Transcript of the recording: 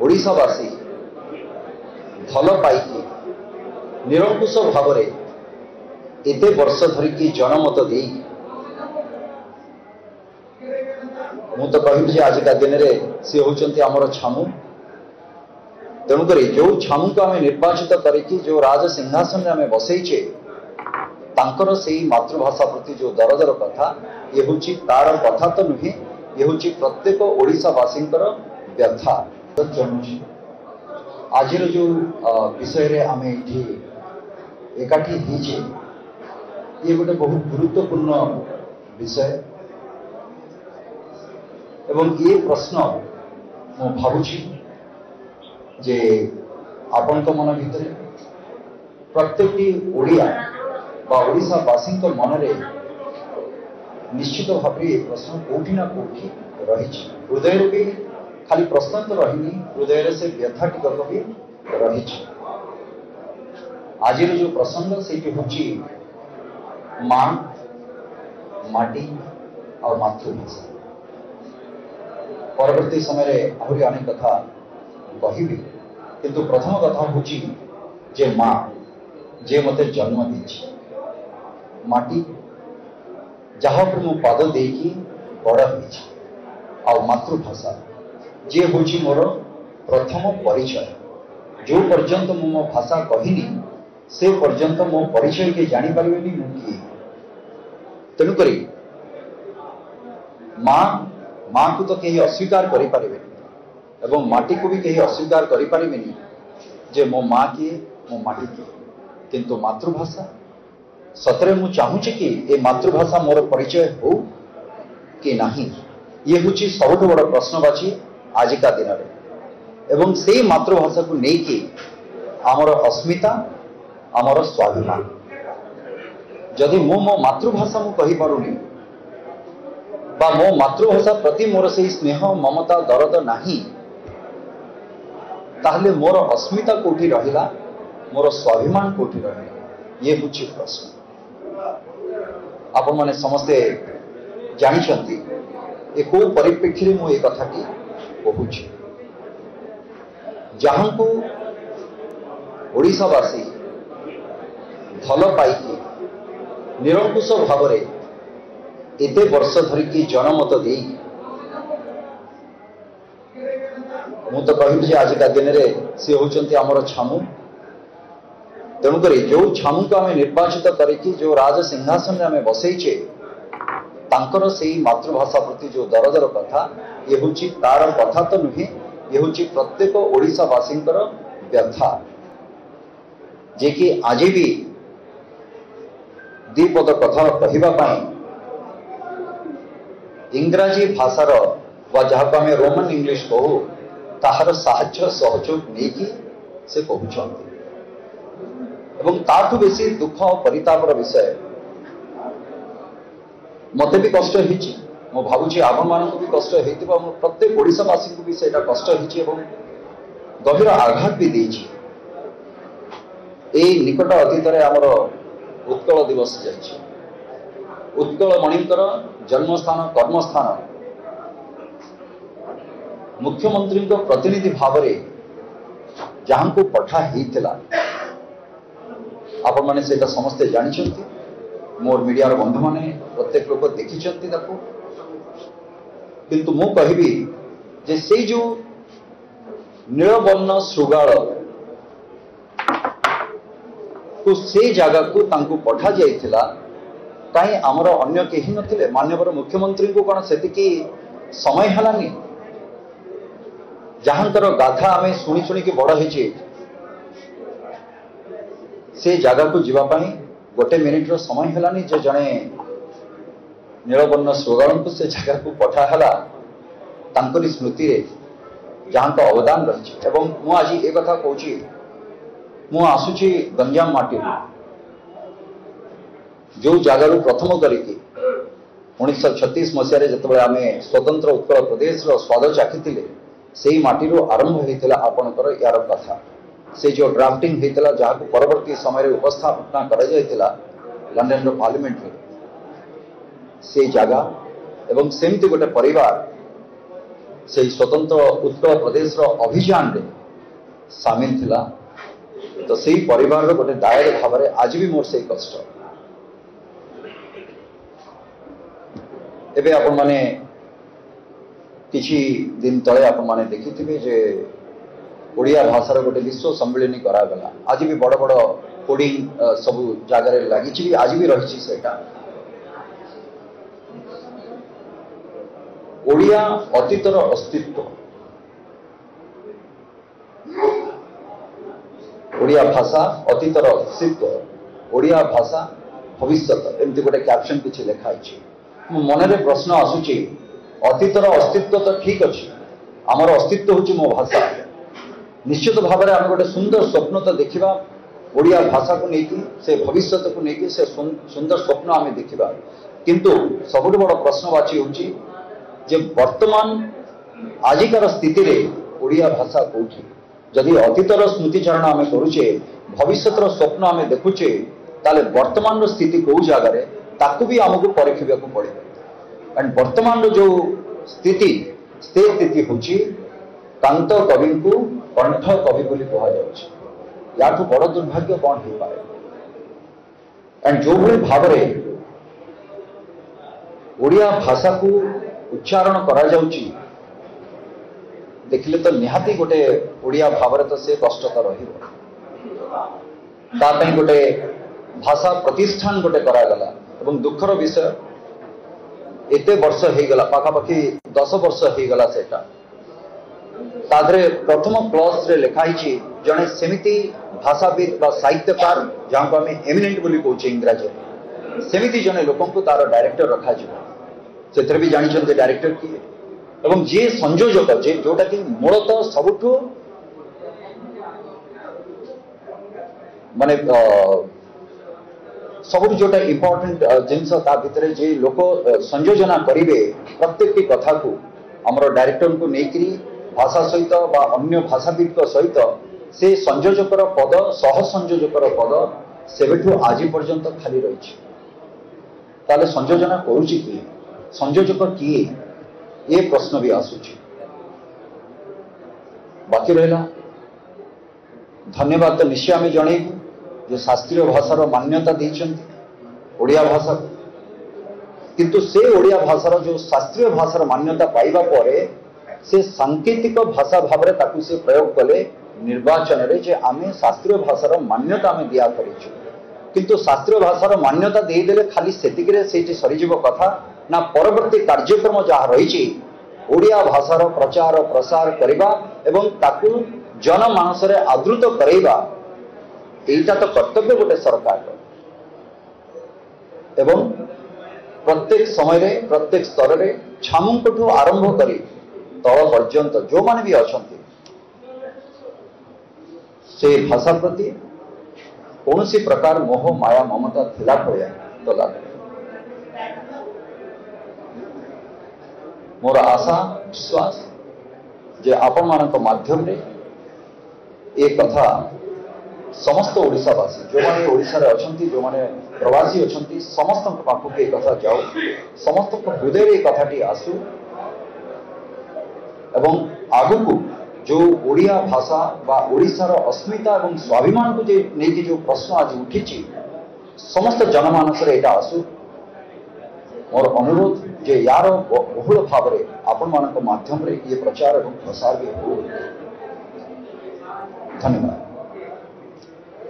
ओडिशावासी भल पाई निरंकुश भाव एते वर्ष धरिकी जनमत दे मु तो कहि आजिका दिन में सी होचंती आमर छामु तेणुक जो छामु को आम निर्वाचित करके जो राज सिंहासन आम बसईचे तांकर से मातृभाषा प्रति जो दरदर कथा ये हूँ तार कथा तो नुहे ये हूँ प्रत्येक ओडिशावासी व्यथा। आज जो विषय रे आम एकाठी होइछे ये गोटे बहुत गुरुत्वपूर्ण विषय एवं ये प्रश्न मु भावुची जे आपण मन भितर प्रत्येक ओडिया बा ओडिशावासी मन में निश्चित भाव ये प्रश्न कोठी ना कोठी रही हृदय भी खाली प्रश्न तो रही हृदय से व्यथा टिकक भी रही। आज जो प्रसंग से हूँ माँ माटी और मातृभाषा परवर्ती समय आहरी अनेक कथा कहि किंतु प्रथम कथा हूँ जे माँ जे मते जन्म दी माटी जहाँ पर मु पाद देकी बड़ा हो मातृभाषा जे हूँ मोर प्रथम परिचय जो पर्यंत मु मो भाषा कहनी से पर्यंत मो परिचय के जापर मुझे तेणुक माँ को तो कहीं अस्वीकार करें एवं माटी को भी कहीं अस्वीकार करें जे मो माँ किए मो माटी किए किंतु मातृभाषा सतरे मु चाहूँगी कि ये मातृभाषा मोर परिचय हो कि नहीं ये हूँ सबुठ बड़ प्रश्नवाची आजिका दिन में एवं से मातृभाषा को लेकिन आमर अस्मिता आमर स्वाभिमान जदि मो मो मातृभाषा मु कहि पारुनी बा मो मातृभाषा प्रति मोर से स्नेह ममता दरद नहीं ताहले मोर अस्मिता कोठी रहिला मोर स्वाभिमान कोठी रहिला ये हूँ प्रश्न। आपण माने समस्ते जानिछंती ए को परिप्रेक्षी रे मु ए कथाटी कहूछि जहाँ को ओडिशावासी भल पाई निरंकुश भाव एते वर्ष धरिकी जनमत दे मु तो कहि आजिका दिन में सी होचंती आमर छामु तेणुक जो छामु को आम निर्वाचित करके जो राज सिंहासन आम बसईचे तांकर से मातृभाषा प्रति जो दरदर कथा ये हूँ तार कथा तो नुहे ये हूँ प्रत्येक ओडिशावासी व्यथा जे कि आज भी दीपद कथा कहवाई इंग्राजी भाषार वा जहाँ को आम रोमन इंग्लिश कहू ताहार साहाय्य सहयोग नहीं से कहते एवं ताठू बेसी दुख और परितापर विषय मते भी कष्ट होती मो भावुची आपण मानक भी कष्ट हो प्रत्येक ओडिशावासी को भी सेटा कष्ट होती गभीर आघात भी देछि। ए निकट अतीत आमर उत्कल दिवस जाइछि उत्कल मणिकर जन्मस्थान कर्मस्थान मुख्यमंत्री प्रतिनिधि भाव जहाँ को पठा होता आपण माने सेटा समस्ते जानिछंती मोर मीडिया बंधु माने प्रत्येक लोक देखिछंती ताको किंतु मु कहबी जे से जो नीलवर्ण श्रृगाल को से जगह को तांको पठा जाइथिला कहीं आमर अन्य केही नथिले माननीय मुख्यमंत्री को कौन सेतिकी समय हलानी जहाँकर गाथा आम शुणी शुणी बड़ होइछे से जगह को जीवापाई गोटे मिनिट्र समय हलानी जो जड़े नीलवर्ण श्रृगाल को से जगह को पठाला तांकरी स्मृति रे जहाँ का अवदान रही मु आज एक कथा कहूँ मु आसुची गंजाम माटी जो जगार प्रथम करके 1936 मसीह जो आम स्वतंत्र उत्कल प्रदेश स्वाद चाखी से माटी आरंभ होता आपणकर यार कथा से जो ड्राफ्टिंग होता जहाँ को परवर्ती समय उपस्थापना कर लंडन पार्लियामेंट से जगह एवं सेमती गोटे परिवार से स्वतंत्र उत्कल प्रदेश अभियान रे सामिल थिला तो से परिवार गोटे दायर भाव में आज भी मोर से कष्ट एबे आपण माने किछि दिन तले आपण माने देखिथिबे जे ओडिया भाषार गोटे विश्व सम्मेलन करागला आज भी बड़ बड़ कोडिंग सब जगार लगी आज भी रही सेटा ओडिया अतीतर अस्तित्व ओडिया भाषा अतीतर अस्तित्व ओडिया भाषा भविष्यत एमती गोटे कैप्शन किछि लिखाई मनरे प्रश्न आसुची अतीतर अस्तित्व तो ठीक अच्छे आमर अस्तित्व हूँ मो भाषा निश्चित भाव में आम गोटे सुंदर स्वप्न तो देखा ओडिया भाषा को लेकिन से भविष्य को लेकिन से सुंदर स्वप्न आम देखा किंतु सबुठ बड़ प्रश्नवाची हूँ जे वर्तमान आजिकार स्थिति रे ओडिया भाषा कौटी जदि अतीतर स्मृतिचारण आम करुचे भविष्यर स्वप्न आम देखुचे ताले वर्तमान स्थिति कौ जगार ताकू भी आमको परीक्षा पड़े एंड वर्तमान जो स्थिति से स्थिति हूँ कांत कवि को कंठ कवि बोली कह या बड़ दुर्भाग्य कौन हो पाए एंड जो भाई भाव ओडिया भाषा को उच्चारण करा जाउची देखले तो निहाती गोटे ओडिया भाव तो से कष्टता रही गोटे भाषा प्रतिष्ठान गोटे करागला एवं दुखर विषय एते वर्ष हो गला पाखापाखि 10 वर्ष हो गला सेटा तादरे प्रथम क्लास रे लिखाई जड़े सेमिति भाषाविद बा साहित्यकार जहाँ को आम एमिनेंट बोली कहूँ इंग्राजी सेमिति जड़े लोक तार डायरेक्टर रखा से भी जानते डायरेक्टर किए एवं जी संयोजक जे जोटा कि मूलतः सबुठ माने सब जोटा इम्पोर्टेंट जिनस भितर जे लोक संयोजना करेंगे प्रत्येक कथा को आमर डायरेक्टर को लेकरी भाषा सहित बा अन्य भाषाविद सहित से संयोजकर पद सह संयोजकर पद सेबेठू आज पर्यंत खाली रही ताले संयोजना करुची किए संयोजक किए ये प्रश्न भी आसूची बाकी रहा धन्यवाद तो निश्चय आम जनइबू जो शास्त्रीय भाषार मान्यता देइछन्ति ओडिया भाषा किंतु से ओडिया भाषार जो शास्त्रीय भाषार मान्यता पाइबा परे से सांकेतिक भाषा भाव में ताकू से प्रयोग कले निर्वाचन रे जे आमे शास्त्रीय भाषार मान्यता आमे दिया करिछु किंतु शास्त्रीय भाषार मान्यता देदेले खाली सेतिकरे सेठी सरीजीव कथा ना परवर्ती कार्यक्रम जहाँ रही ओडिया भाषार प्रचार प्रसार करवा एवं ताकू जनमानस रे आदृत करैबा एटा तो कर्तव्य गोटे सरकार एवं प्रत्येक समय प्रत्येक स्तर में छामुठू आरंभ करी तल पर्यंत जो माने भी अछंती से भाषा प्रति कौन सी प्रकार मोह माया ममता थिला भया तो लागे मोर आशा विश्वास जे आपण मानक माध्यम रे एक कथा समस्त ओडिशावासी जो माने ओडिशा रे अछंती जो माने प्रवासी अछंती समस्त पाखक ए कथा जाओ समस्त हृदय रे कथाटी आसु एवं आगुकू जो ओडिया भाषा बा ओडिशार अस्मिता एवं स्वाभिमान को लेकिन जो प्रश्न आज उठी समस्त जनमानस रे एटा आसु मोर अनुरोध जे यार बहुल भाव में आपण मानक माध्यम रे ये प्रचार एवं प्रसार भी हो धन्यवाद।